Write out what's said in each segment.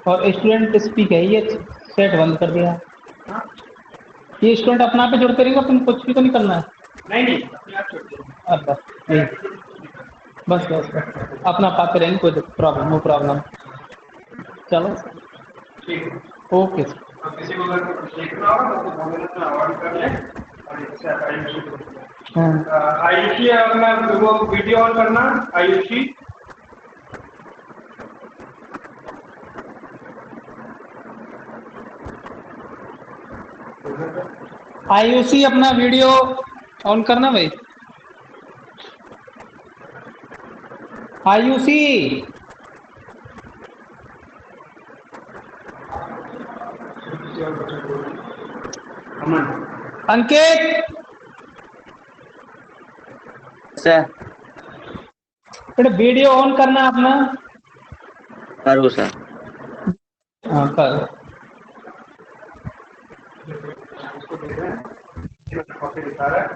और student speak है, ये सेट बंद कर दिया। ये स्टूडेंट अपना पे जुड़ते रहेंगे, तुम कुछ भी तो नहीं करना है। नहीं अपने आप छोड़ दो। अब बस बस बस अपना पाते रहेंगे, कोई प्रॉब्लम नो प्रॉब्लम। चलो ओके किसी को अगर कुछ लिखना होगा तो 2 मिनट में अवॉइड कर लें और इससे आयुषी अपना वो वीडियो ऑन करना। आयुषी आयुषी अपना वीडियो ऑन करना भाई। आयुषी अंकित सर वीडियो ऑन करना अपना। करो सर। हाँ करो।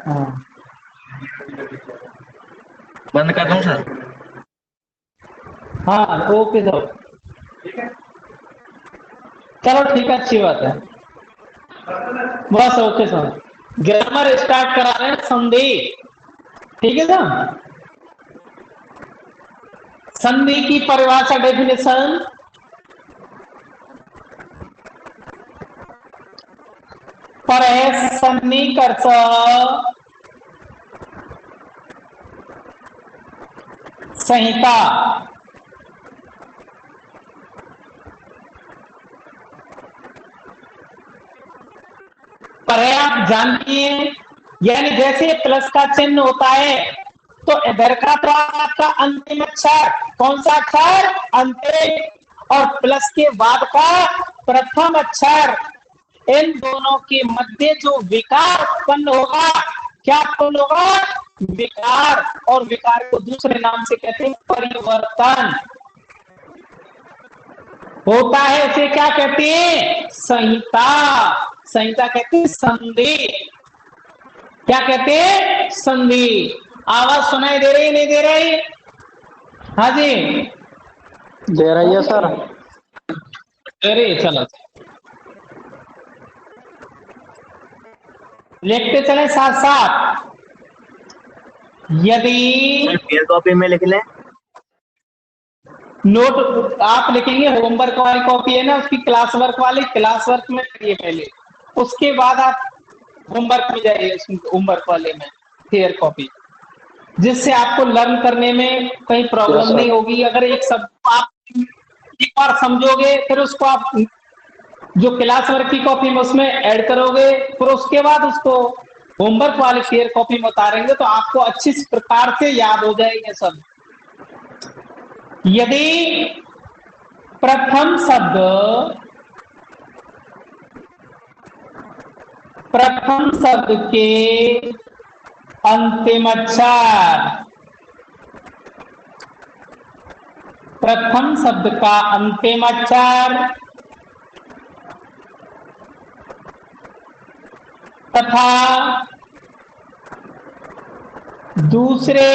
हाँ बंद कर दूं सर? हाँ ओके सर ठीक है। चलो ठीक है, अच्छी बात है। बस ओके सर। ग्रामर स्टार्ट करा रहे हैं, संधि। ठीक है सर। संधि की परिभाषा, डेफिनेशन। पर है सन्निकर्ष संहिता। पर है आप जानती हैं, यानी जैसे प्लस का चिन्ह होता है तो इधर का तो आपका अंतिम अक्षर, कौन सा अक्षर? अंतिम। और प्लस के बाद का प्रथम अक्षर। इन दोनों के मध्य जो विकार उत्पन्न होगा, क्या उत्पन्न होगा? विकार। और विकार को दूसरे नाम से कहते हैं परिवर्तन होता है। उसे क्या कहते हैं? संहिता। संहिता कहते हैं संधि। क्या कहते हैं? संधि। आवाज सुनाई दे रही नहीं दे रही? हाँ जी दे रही है सर। दे रही है। चलो लिखते चले साथ साथ। यदि फेयर कॉपी में लिख लें। नोट आप लिखेंगे, होमवर्क वाली कॉपी है ना उसकी, क्लास वर्क वाली, क्लास वर्क में करिए पहले, उसके बाद आप होमवर्क में जाइए, होमवर्क वाले में फेयर कॉपी, जिससे आपको लर्न करने में कहीं प्रॉब्लम नहीं होगी। अगर एक शब्द आप एक बार समझोगे, फिर उसको आप जो क्लास वर्क की कॉपी में उसमें ऐड करोगे, फिर उसके बाद उसको होमवर्क वाली फेयर कॉपी में उतारेंगे तो आपको अच्छी प्रकार से याद हो जाएंगे सब। यदि प्रथम शब्द के अंतिम अक्षर, प्रथम शब्द का अंतिम अक्षर तथा दूसरे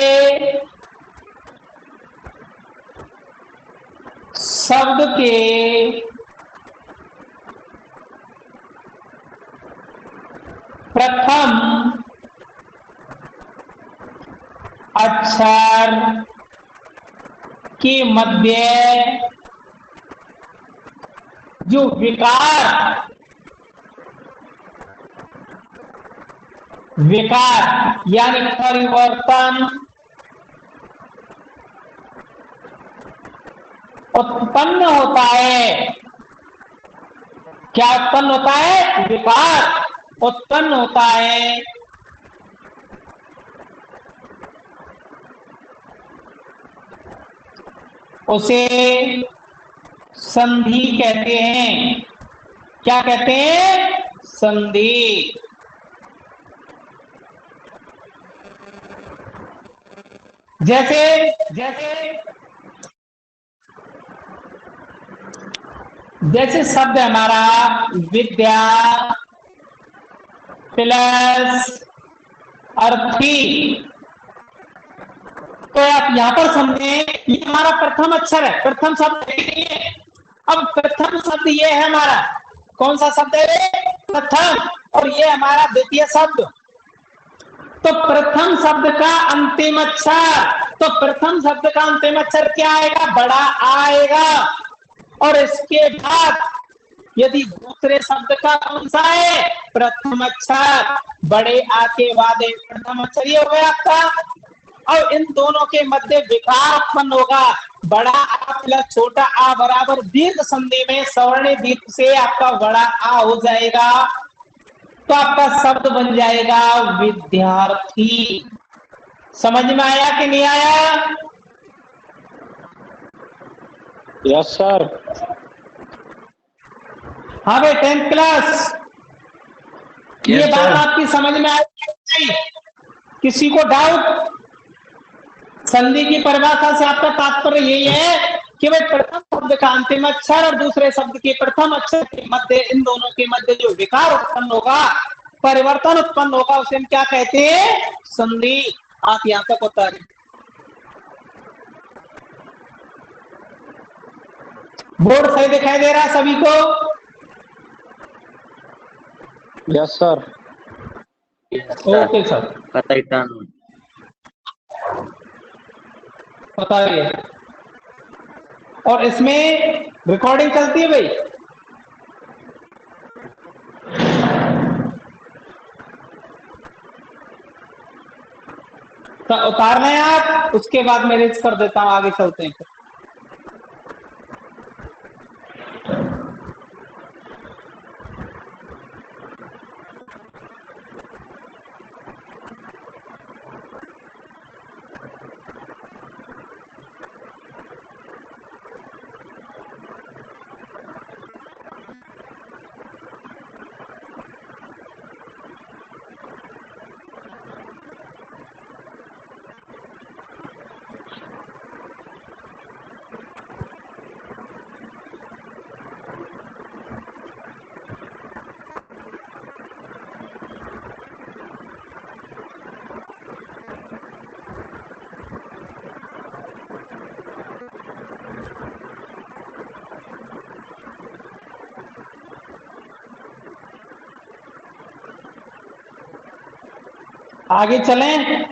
शब्द के प्रथम अक्षर के मध्य जो विकार यानी परिवर्तन उत्पन्न होता है, क्या उत्पन्न होता है? विकार उत्पन्न होता है, उसे संधि कहते हैं। क्या कहते हैं? संधि। जैसे जैसे शब्द हमारा विद्या प्लस अर्थी, तो आप यहां पर समझे ये हमारा प्रथम अक्षर है, प्रथम शब्द नहीं है, अब प्रथम शब्द ये है हमारा, कौन सा शब्द है? प्रथम। और ये हमारा द्वितीय शब्द। तो प्रथम शब्द का अंतिम अक्षर, तो प्रथम शब्द का अंतिम अक्षर क्या आएगा? बड़ा आएगा। और इसके बाद यदि दूसरे शब्द का कौन सा है? प्रथम अक्षर। बड़े आ के बाद प्रथम अक्षर ये हो गया आपका। और इन दोनों के मध्य विकार उत्पन्न होगा। बड़ा आ प्लस छोटा आ बराबर दीर्घ संधि में सवर्ण दीर्घ से आपका बड़ा आ हो जाएगा। तो आपका शब्द बन जाएगा विद्यार्थी। समझ में आया कि नहीं आया? Yes sir. हाँ भाई 10th क्लास, ये बात आपकी समझ में आई? किसी को डाउट? संधि की परिभाषा से आपका तात्पर्य यही है कि भाई प्रथम शब्द का अंतिम अक्षर और दूसरे शब्द के प्रथम अक्षर के मध्य, इन दोनों के मध्य जो विकार उत्पन्न होगा, परिवर्तन उत्पन्न होगा, उसे हम क्या कहते हैं? संधि। आप यहां तक उतारे। बोर्ड सही दिखाई दे रहा है सभी को? Yes sir. ओके सर, बताइए। और इसमें रिकॉर्डिंग चलती है भाई? तो उतारना है आप, उसके बाद मैं रेज कर देता हूं, आगे चलते हैं। आगे चलें।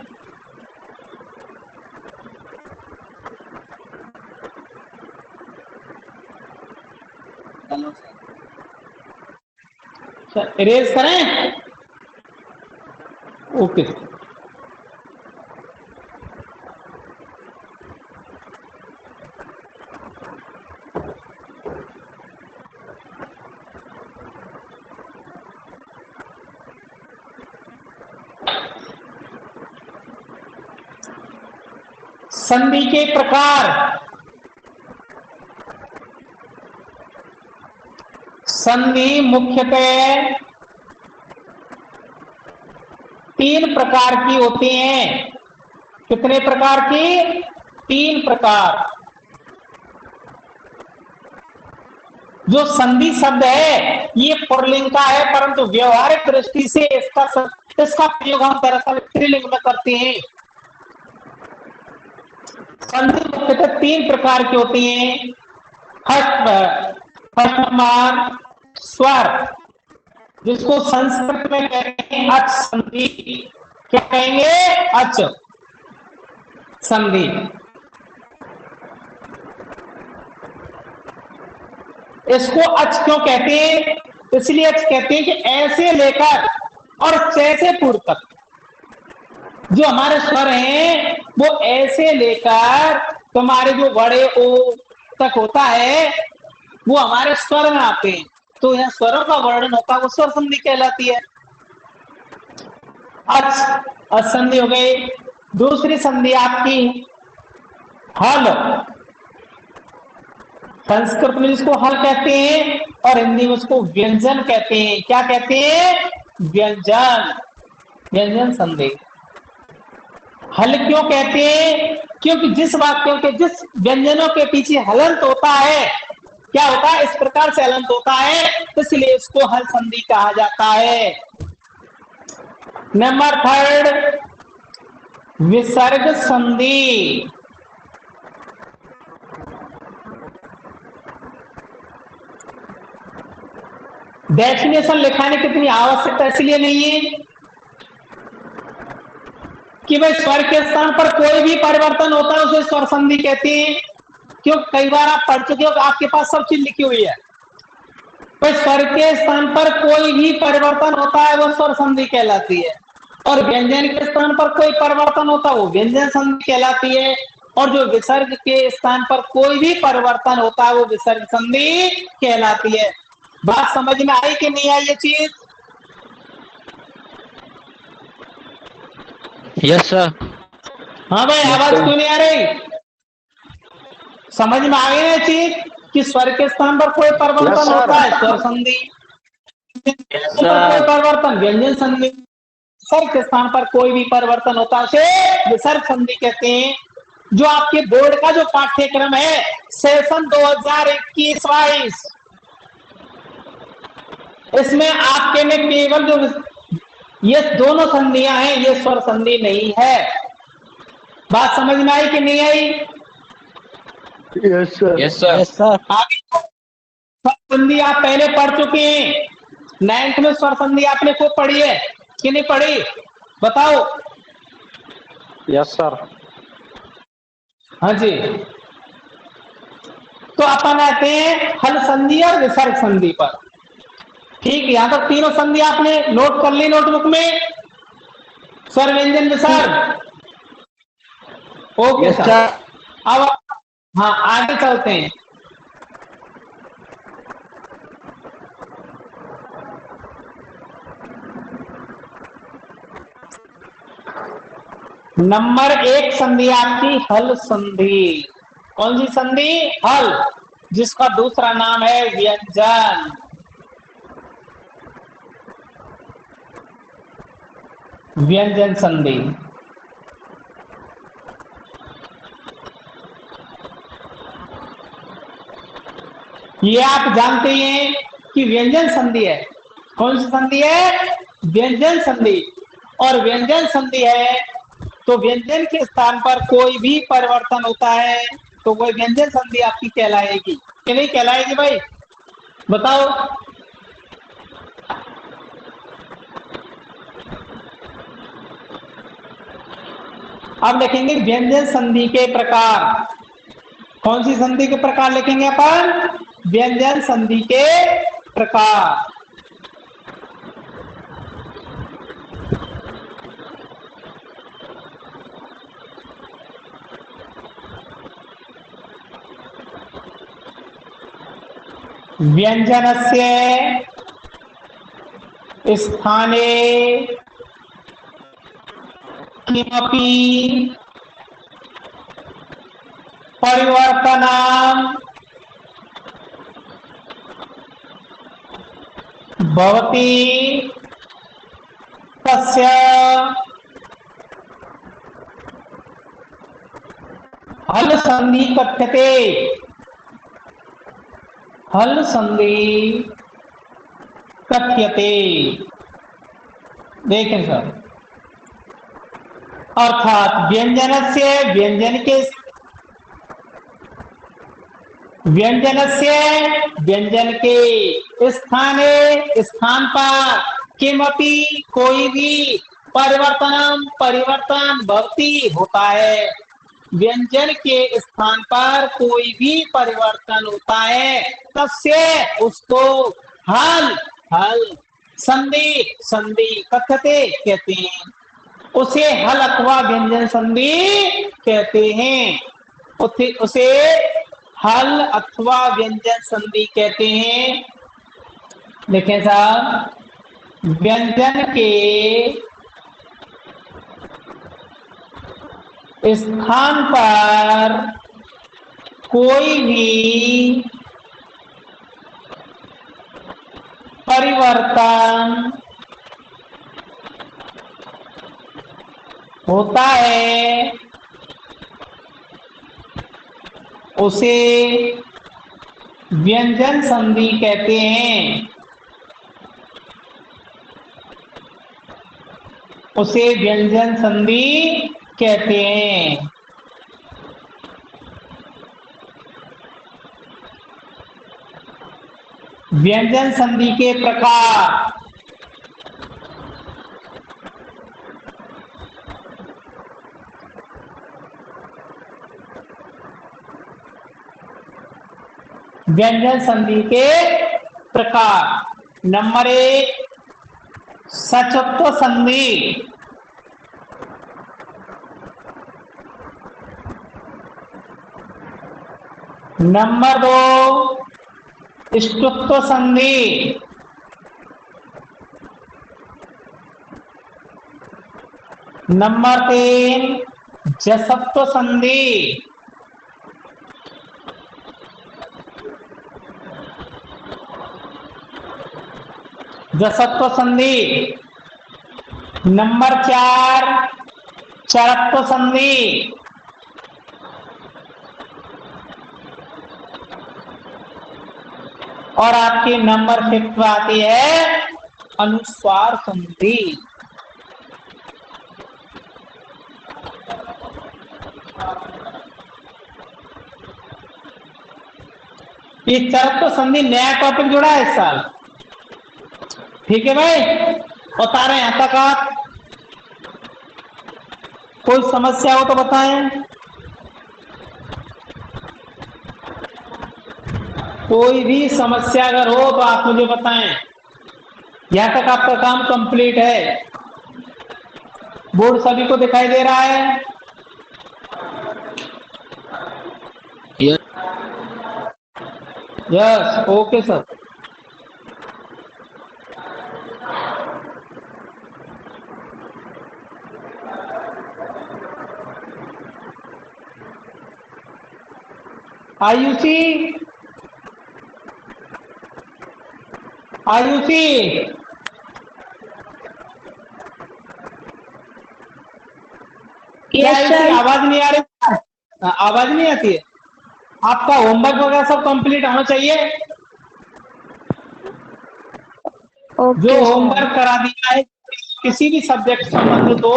इरेज करें? ओके। संधि के प्रकार। संधि मुख्यतः 3 प्रकार की होती हैं। कितने प्रकार की? 3 प्रकार। जो संधि शब्द है ये पुल्लिंग का है, परंतु व्यवहारिक दृष्टि से इसका प्रयोग हम दरअसल स्त्रीलिंग में करते हैं। संधि मुख्यतः 3 प्रकार की होती हैं। मान स्वर, जिसको संस्कृत में कहते हैं अच संधि। क्या कहेंगे? अच संधि। इसको अच क्यों कहते हैं? इसलिए अच कहते हैं कि ऐसे लेकर और से पूर्व तक जो हमारे स्वर हैं वो ऐसे लेकर तुम्हारे जो बड़े ओ तक होता है वो हमारे स्वर में आते हैं। तो यह स्वरों का वर्णन होता है, वो स्वर संधि कहलाती है। अच संधि हो गई। दूसरी संधि आपकी हल। संस्कृत में जिसको हल कहते हैं और हिंदी में उसको व्यंजन कहते हैं। क्या कहते हैं? व्यंजन। व्यंजन संधि। हल क्यों कहते हैं? क्योंकि जिस वाक्यों के जिस व्यंजनों के पीछे हलंत होता है, क्या होता है? इस प्रकार से हलंत होता है, इसलिए इसको हल संधि कहा जाता है। नंबर 3 विसर्ग संधि। डेफिनेशन लिखाने की इतनी आवश्यकता इसलिए नहीं है कि भाई स्वर के स्थान पर कोई भी परिवर्तन होता है उसे स्वर संधि कहते हैं। क्यों, कई बार आप पढ़ चुके हो, आपके पास सब चीज लिखी हुई है। भाई स्वर के स्थान पर कोई भी परिवर्तन होता है वो स्वर संधि कहलाती है, और व्यंजन के स्थान पर कोई परिवर्तन होता है वो व्यंजन संधि कहलाती है, और जो विसर्ग के स्थान पर कोई भी परिवर्तन होता है वो विसर्ग संधि कहलाती है। बात समझ में आई कि नहीं आई ये चीज? Yes sir. हाँ भाई, आवाज क्यों नहीं आ रही? समझ में आ गई ना चीज कि स्वर के स्थान पर कोई परिवर्तन होता है स्वर संधि, कोई परिवर्तन व्यंजन संधि, स्वर के स्थान पर कोई भी परिवर्तन होता है उसे विसर्ग संधि कहते हैं। जो आपके बोर्ड का जो पाठ्यक्रम है सेशन 2021-22, इसमें आपके में केवल जो ये दोनों संधियां हैं ये स्वर संधि नहीं है। बात समझ में आई कि नहीं आई? Yes sir. Yes sir. Yes sir. आगे स्वर संधि आप पहले पढ़ चुके हैं, 9th में स्वर संधि आपने खूब पढ़ी है कि नहीं पढ़ी, बताओ। Yes sir. हाँ जी, तो अपन आते हैं हल संधि और विसर्ग संधि पर। ठीक है, यहां तक तीनों संधि आपने नोट कर ली नोटबुक में, स्वर व्यंजन विसर्ग। Okay sir. अब हाँ आगे चलते हैं। नंबर 1 संधि आपकी हल संधि। कौन सी संधि? हल, जिसका दूसरा नाम है व्यंजन। व्यंजन संधि। ये आप जानते हैं कि व्यंजन संधि है। कौन सी संधि है? व्यंजन संधि। और व्यंजन संधि है तो व्यंजन के स्थान पर कोई भी परिवर्तन होता है तो कोई व्यंजन संधि आपकी कहलाएगी कि नहीं कहलाएगी भाई, बताओ। अब लिखेंगे व्यंजन संधि के प्रकार। कौन सी संधि के प्रकार लिखेंगे अपन? व्यंजन संधि के प्रकार। व्यंजनस्य स्थाने किमपि परिवर्तनं भवति तस्य हल संधि कथ्यते। हल संधि कथ्यते। देखें सर, अर्थात व्यंजनस्य व्यंजन के स्थान पर किमपि कोई भी परिवर्तन भवति होता है। व्यंजन के स्थान पर कोई भी परिवर्तन होता है तस्य उसको हल संधि कथ्यते कहते हैं। उसे हल अथवा व्यंजन संधि कहते हैं। उसे हल अथवा व्यंजन संधि कहते हैं। देखें साहब, व्यंजन के स्थान पर कोई भी परिवर्तन होता है उसे व्यंजन संधि कहते हैं। उसे व्यंजन संधि कहते हैं। व्यंजन संधि के प्रकार। व्यंजन संधि के प्रकार। नंबर 1 सचत्व संधि। नंबर 2 ष्टुत्व संधि। नंबर 3 जसत्व संधि। जसत्व संधि। नंबर 4 चरत्व संधि। और आपकी नंबर 5 आती है अनुस्वार संधि। ये चरत्व संधि नया टॉपिक जुड़ा है इस साल। ठीक है भाई, बता रहे हैं यहां तक आप। कोई समस्या हो तो बताएं। कोई भी समस्या अगर हो तो आप मुझे बताएं। यहां तक आपका काम कंप्लीट है। बोर्ड सभी को दिखाई दे रहा है? Yes, okay sir. Ayushi, Ayushi, क्या आयुषी आवाज नहीं आ रही? आवाज नहीं आती है? आपका होमवर्क वगैरह सब कंप्लीट होना चाहिए। जो होमवर्क करा दिया है किसी भी सब्जेक्ट से संबंधित हो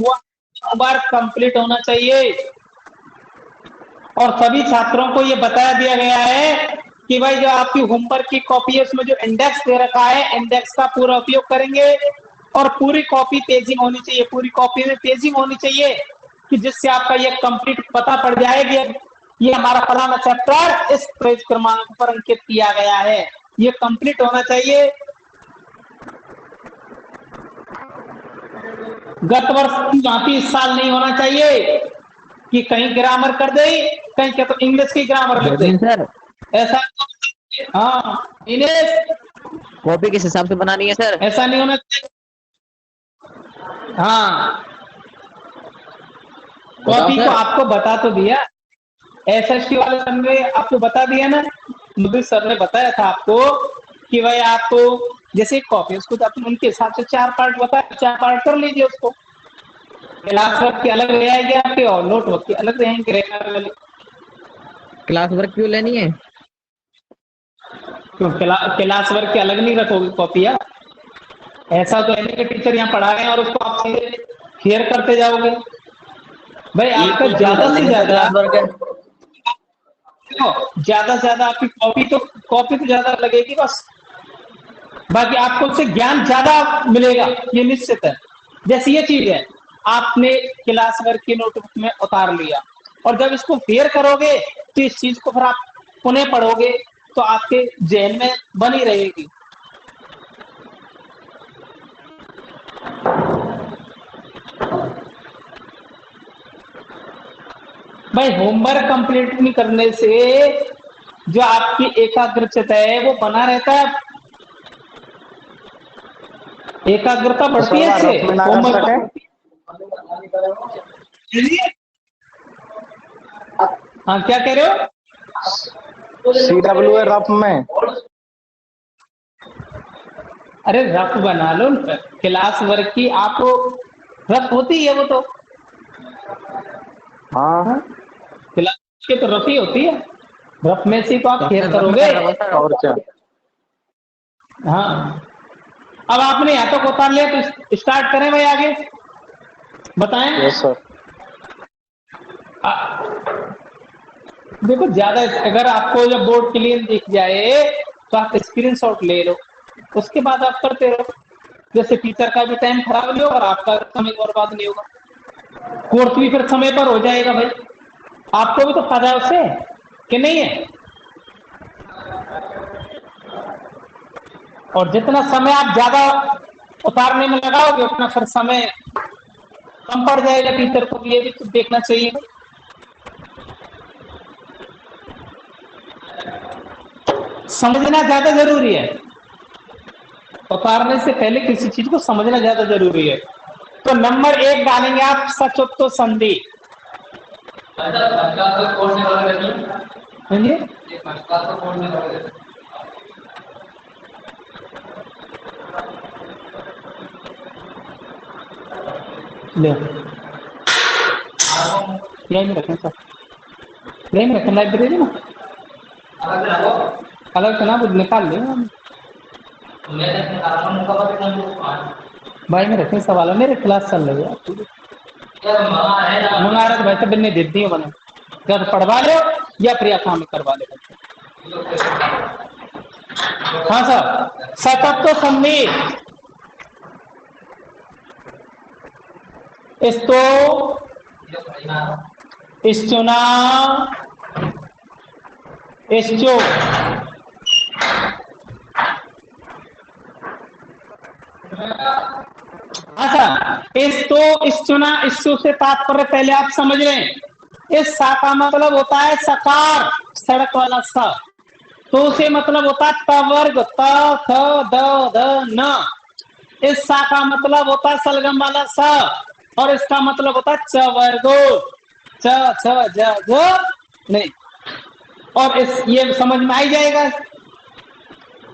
वो होमवर्क कंप्लीट होना चाहिए। और सभी छात्रों को ये बताया दिया गया है कि भाई जो आपकी होमवर्क की कॉपी है उसमें जो इंडेक्स दे रखा है इंडेक्स का पूरा उपयोग करेंगे। और पूरी कॉपी पेजिंग होनी चाहिए, पूरी कॉपी में पेजिंग होनी चाहिए कि जिससे आपका ये कंप्लीट पता पड़ जाए कि ये हमारा फलाना चैप्टर इस पेज क्रमांक पर अंकित किया गया है। ये कंप्लीट होना चाहिए। गत वर्ष की भांति इस साल नहीं होना चाहिए कि कहीं ग्रामर कर दे, कहीं क्या तो इंग्लिश की ग्रामर कर दे। सर ऐसा, हाँ इंग्लिश कॉपी किस हिसाब से बनानी है सर? ऐसा नहीं होना चाहिए। हाँ, कॉपी को आपको बता तो दिया, एसएसटी वाले सर ने आपको बता दिया ना। मुझे सर ने बताया था आपको कि भाई आपको जैसे कॉपी उसको तो अपने उनके हिसाब से 4 पार्ट बताया, 4 पार्ट कर लीजिए उसको। क्लास वर्क की अलग रहेगी आपके और नोट वर्क की अलग रहेंगे। क्लास वर्क क्यों लेनी है? क्यों क्लास वर्क की अलग नहीं रखोगे कॉपी? ऐसा तो है कि टीचर यहाँ पढ़ा रहे हैं और उसको आप शेयर करते जाओगे। भाई आपका ज्यादा से ज्यादा आपकी कॉपी तो ज्यादा लगेगी बस। बाकी आपको उससे ज्ञान ज्यादा मिलेगा, ये निश्चित है। जैसी ये चीज है आपने क्लास वर्क की नोटबुक में उतार लिया और जब इसको फेयर करोगे तो इस चीज को फिर आप पुनः पढ़ोगे तो आपके जहन में बनी रहेगी। भाई होमवर्क कंप्लीट नहीं करने से जो आपकी एकाग्रता है वो बना रहता है, एकाग्रता बढ़ती है इससे। होमवर्क हाँ क्या कह रहे हो? CWA रफ में। अरे रफ बना लो, क्लास वर्क की आपको रफ होती है वो तो। हाँ क्लास की तो रफ ही होती है, रफ में से तो आप फेयर करोगे। और क्या। हाँ, अब आपने यहाँ तक उतार लिया तो स्टार्ट करें भाई, आगे बताएं। Yes sir. देखो ज्यादा अगर आपको जब बोर्ड क्लियर दिख जाए तो आप स्क्रीनशॉट ले लो, उसके बाद आप करते रहो। जैसे टीचर का भी टाइम खराब नहीं होगा और आपका समय बर्बाद नहीं होगा, कोर्स भी फिर समय पर हो जाएगा। भाई आपको भी तो फायदा है उससे, कि नहीं है? और जितना समय आप ज्यादा उतारने में लगाओगे उतना फिर समय कम पड़ जाएगा। टीचर को भी ये भी तो देखना चाहिए। समझना ज्यादा जरूरी है, उतारने से पहले किसी चीज को समझना ज्यादा जरूरी है। तो नंबर 1 डालेंगे आप सचोत्तो संधि। ले यही में रखें सर, यही में रखें लाइब्रेरी में, अलग से ना कुछ निकाल ले भाई, में रखें सवाल है, मेरे क्लास चल रही है। मंगा रहे तो भाई सब ने दे दिए बने, जब पढ़वा लो या फिर काम में करवा ले। हाँ सर, सतत्व संधि इस्तो इस्चुना इस्चो। अच्छा, इस्तो इस्चुना इस्चो से तात्पर्य पहले आप समझ लें। इस सा का मतलब होता है सकार, सड़क वाला सा। तो उसे मतलब होता है तवर्ग, त थ द ध न। इस सा का मतलब होता है सलगम वाला सा, और इसका मतलब होता है चवर्गो, च छ ज झ नहीं। और इस ये समझ में आई जाएगा।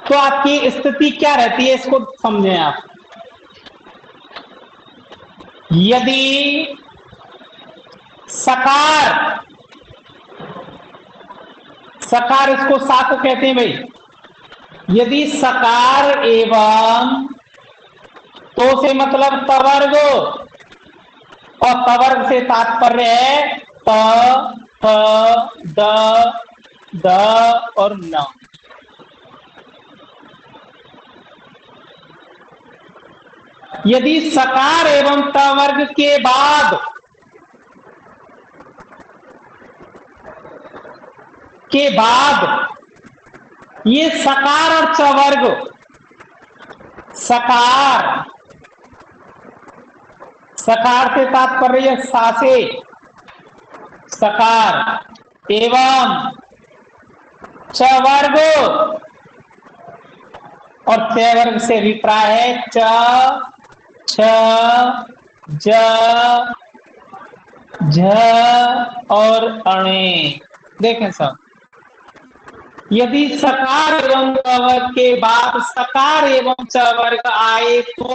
तो आपकी स्थिति क्या रहती है इसको समझें आप। यदि सकार, सकार इसको सा को कहते हैं भाई। यदि सकार एवं तो से मतलब तवर्ग, और तवर्ग से तात्पर्य है त थ द और न। यदि सकार एवं तवर्ग के बाद ये सकार और चवर्ग, सकार सकार से तात्पर्य सा से सकार एवं चवर्ग, और चवर्ग से अभिप्राय है च छ ज झ और अणे। देखें सब, यदि सकार एवं चवर्ग के बाद सकार एवं चवर्ग आए तो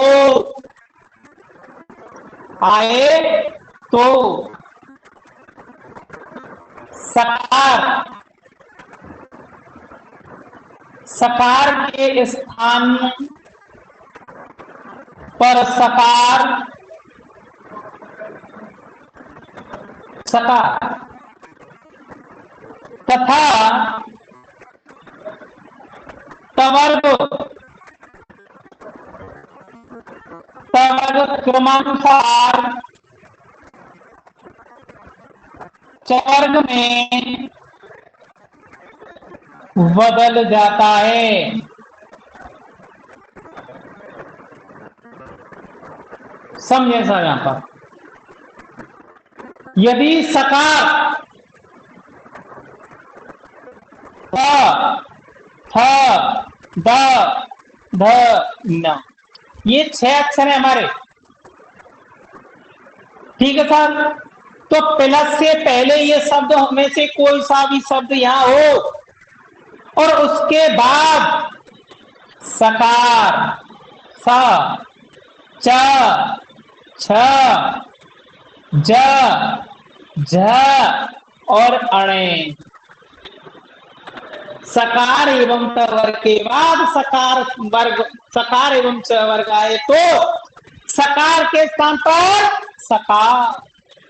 सकार के स्थान पर सकार तथा तवर्ग क्रमानुसार चवर्ग में बदल जाता है। समझे सर, यहां पर यदि सकार थ द ध न, ये 6 अक्षर है हमारे, ठीक है सर। तो प्लस से पहले ये शब्द में से कोई सा भी शब्द यहां हो, और उसके बाद सकार सा च छ ज झ और अणे। सकार एवं तवर्ग के बाद सकार एवं चवर्ग आए तो सकार के स्थान पर सकार,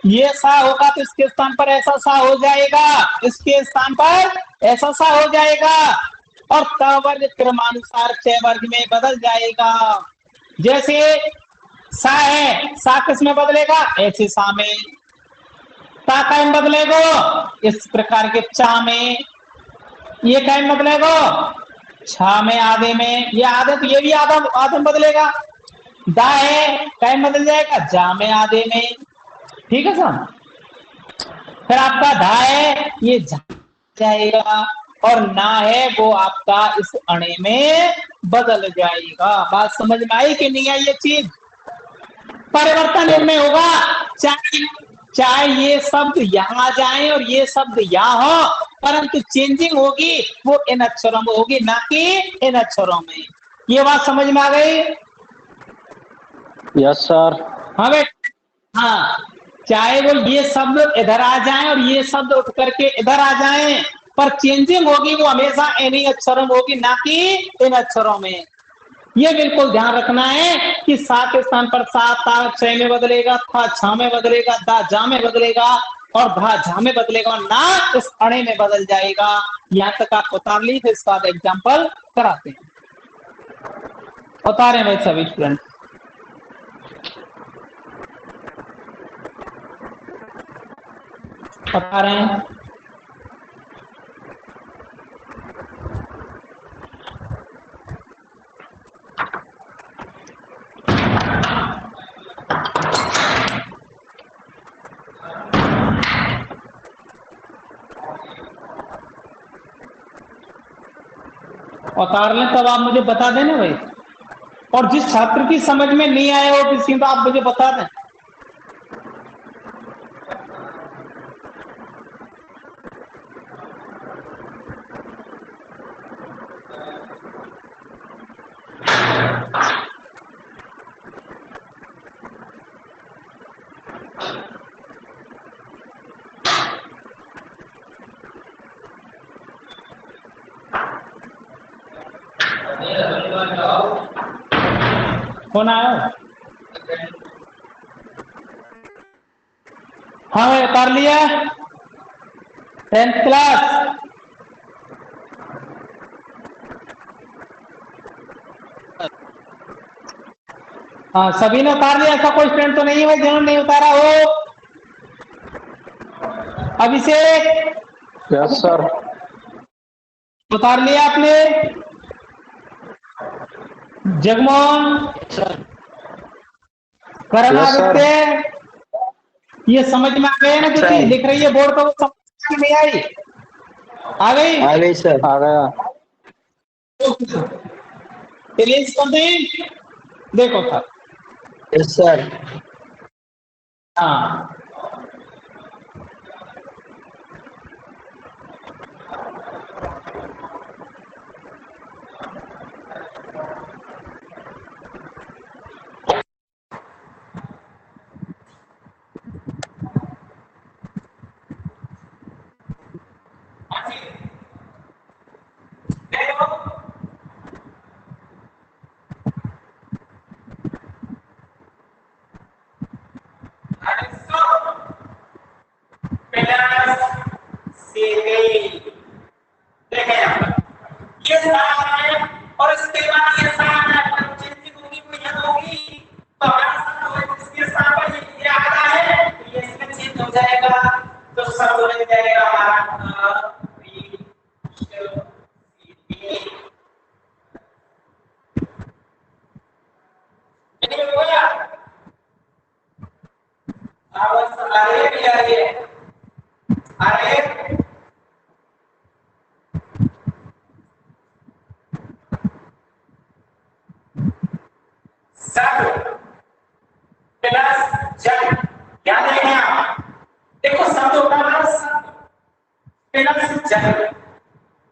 ये सा होगा तो इसके स्थान पर ऐसा सा हो जाएगा, इसके स्थान पर ऐसा सा हो जाएगा। और त वर्ग क्रमानुसार च वर्ग में बदल जाएगा। जैसे सा है, सा किस में बदलेगा? ऐसे सा में। ता टाइम बदलेगा इस प्रकार के चा में। ये टाइम बदलेगा छा में, आधे में। ये आधे तो ये भी आधा आधे में बदलेगा। दा है, टाइम बदल जाएगा जा में, आधे में। ठीक है सर। फिर आपका धा है, ये जा जाएगा, और ना है वो आपका इस अणे में बदल जाएगा। बात समझ में आई कि नहीं आई? ये चीज परिवर्तन इनमें होगा। चाहे ये शब्द यहाँ जाए और ये शब्द यहाँ हो, परंतु चेंजिंग होगी वो इन अक्षरों में होगी, ना कि इन अक्षरों में। ये बात समझ में आ गई? Yes sir. हाँ बेटा, हाँ, चाहे वो ये शब्द इधर आ जाए और ये शब्द उठ करके इधर आ जाए, पर चेंजिंग होगी वो हमेशा इन्हीं अक्षरों में होगी, ना कि इन अक्षरों में। ये बिल्कुल ध्यान रखना है कि सा के स्थान पर सा, ता छ में बदलेगा, था छा में बदलेगा, दा जा में बदलेगा, और धा झा में बदलेगा, और ना इस अणे में बदल जाएगा। यहाँ तक आप उतार ली, फिर इसका एग्जाम्पल कराते हैं। उतारे भाई सभी स्टूडेंट। बता रहे हैं। उतार लें तब आप मुझे बता देना भाई। और जिस छात्र की समझ में नहीं आया हो किसी, तो आप मुझे बता दें। कौन आया? हाँ भाई उतार लिया। 10th class. हाँ सभी ने उतार लिया? ऐसा कोई स्टूडेंट तो नहीं है जिन्होंने नहीं उतारा हो? अभिषेक? Yes sir. उतार लिया आपने? जगमोहन? करण आदित्य? ये समझ में आ गया ना? जो चीज लिख रही है बोर्ड पर वो समझ में नहीं आई? आ गई? आ गई सर। आ गया। देखो सर। Yes sir. हाँ और इसके बाद ये चेंजिंग होगी, कोई हद होगी, तो इसके साथ ये आता है तो ये इसमें चेंज हो जाएगा, तो सब बन जाएगा हमारा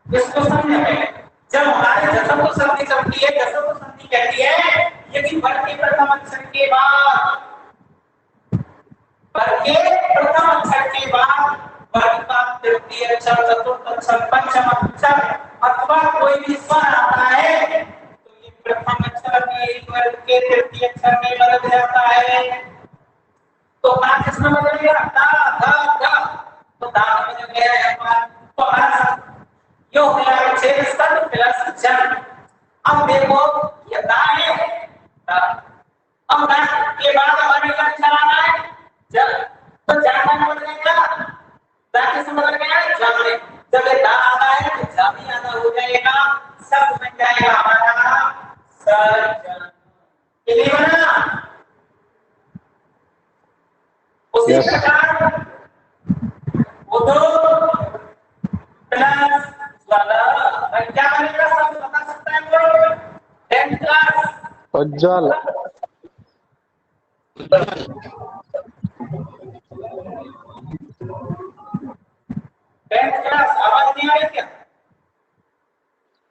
इसको समझे पहले। जब हमारे जसम को संधि चलती है, जसम को संधि कहती है यदि वर्ग के प्रथम अक्षर के बाद वर्ग का तृतीय अक्षर, चतुर्थ अक्षर, पंचम अक्षर अथवा कोई भी स्वर आता है तो ये प्रथम अक्षर भी वर्ग के तृतीय अक्षर में बदल जाता है। तो किसमें बदलेगा? दा धा धा। तो दा में जो गया है तो यो हो गया अभिषेक सन प्लस जन। अब देखो ये दाएं अब ना के बाद हमारे क्या चलाना है जल। तो जाना का मतलब क्या ताकि समझ गया जाने जब ये दा आता है तो जामी आना हो जाएगा सब बन जाएगा हमारा सर्जन। ये बना उसी यस प्रकार वो दो प्लस वाला क्या बनेगा सब बता सकता है कोई 10 क्लास उज्जवल टेंथ क्लास आवाज नहीं आ रही क्या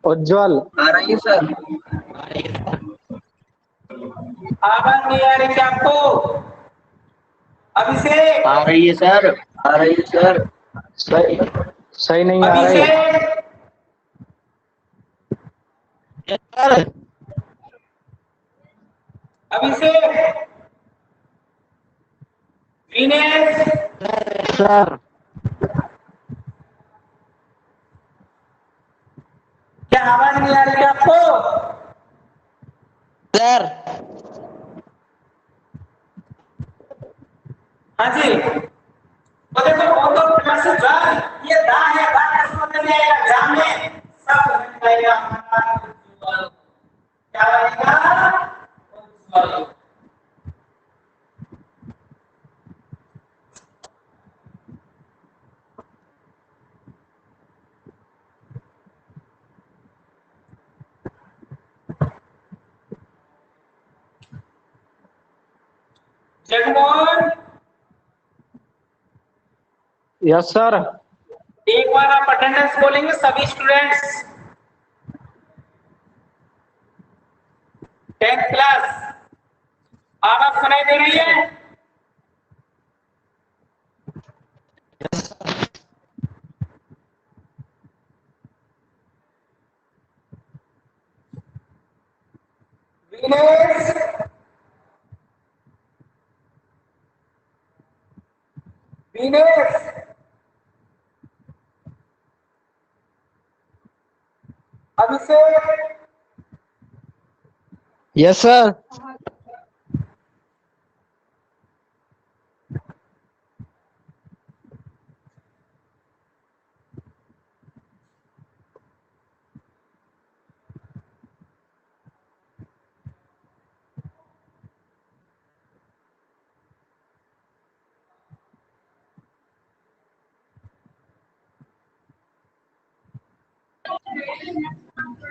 उज्जवल आ रही है सर। आवाज नहीं आ रही क्या आपको अभिषेक आ रही है सर। आ रही है सर। सही सही नहीं आ रही। अभिषेक यस सर। अभिषेक विनेश सर क्या आवाज नहीं आ रही क्या आपको सर हाँ जी तो देखो कौन कौन प्लस वन ये दा है दा कैसे बदल जाएगा जाम में सब बन जाएगा हमारा उज्ज्वल। क्या बनेगा उज्ज्वल। Jagmohan yes sir. एक बार आप अटेंडेंस बोलेंगे सभी स्टूडेंट्स 10th क्लास आवाज सुनाई दे रही है विनेश विनेश अभिषेक यस सर।